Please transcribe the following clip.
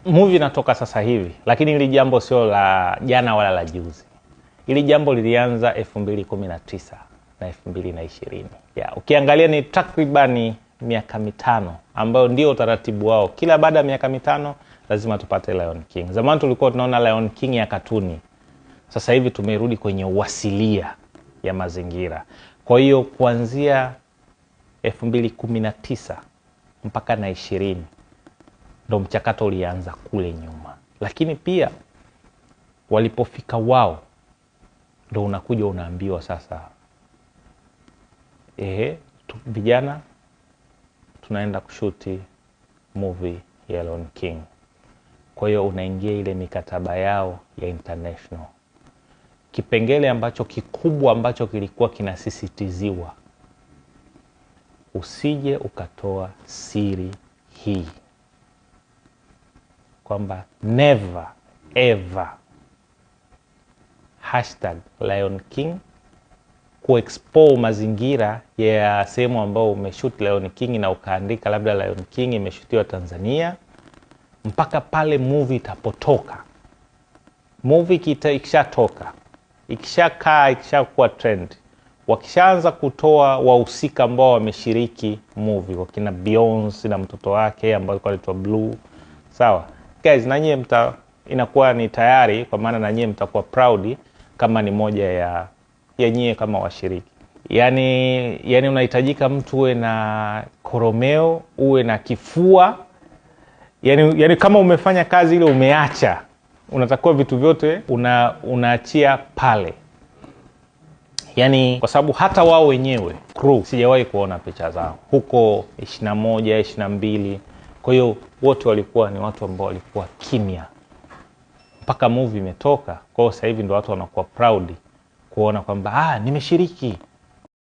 movie inatoka sasa hivi, lakini hili jambo sio la jana wala la juzi. Hili jambo lilianza 2019 na 2020. Ukiangalia ni takribani miaka 5 ambayo ndio utaratibu wao. Kila baada ya miaka 5 lazima tupate Lion King. Zamani tulikuwa tunaona Lion King ya katuni. Sasa hivi tumerudi kwenye uasilia ya mazingira. Kwa hiyo kuanzia 2019 mpaka na 20 ndo mchakato ulianza kule nyuma. Lakini pia walipofika wao ndo unakuja unaambiwa sasa vijana tunaenda kushuti movie ya Lion King. Kwa hiyo unaingia ile mikataba yao ya international. Kipengele ambacho kikubwa ambacho kilikuwa kinasisitiziwa, usije ukatoa siri hii, kwamba never ever #Lion King kuexpose mazingira ya sehemu ambao umeshoot Lion King na ukaandika labda Lion King imeshutiwa Tanzania, mpaka pale movie itapotoka. Movie ikishatoka, ikishakuwa trend, wakishaanza kutoa wahusika ambao wameshiriki movie, wakina Beyonce na mtoto wake ambao alikuwa anaitwa Blue. Sawa guys, na nyie inakuwa ni tayari, kwa maana na nyie mtakuwa proud kama ni moja ya nyie kama washiriki. Yani unahitajika mtu uwe na koromeo, uwe na kifua. Yani kama umefanya kazi ile umeacha, unatakiwa vitu vyote unaachia pale. Yani kwa sababu hata wao wenyewe crew sijawahi kuona picha zao huko 21, 22. Kwa hiyo wote walikuwa ni watu ambao walikuwa kimya mpaka movie imetoka. Kwa hiyo sasa hivi ndio watu wanakuwa proud kuona kwamba nimeshiriki.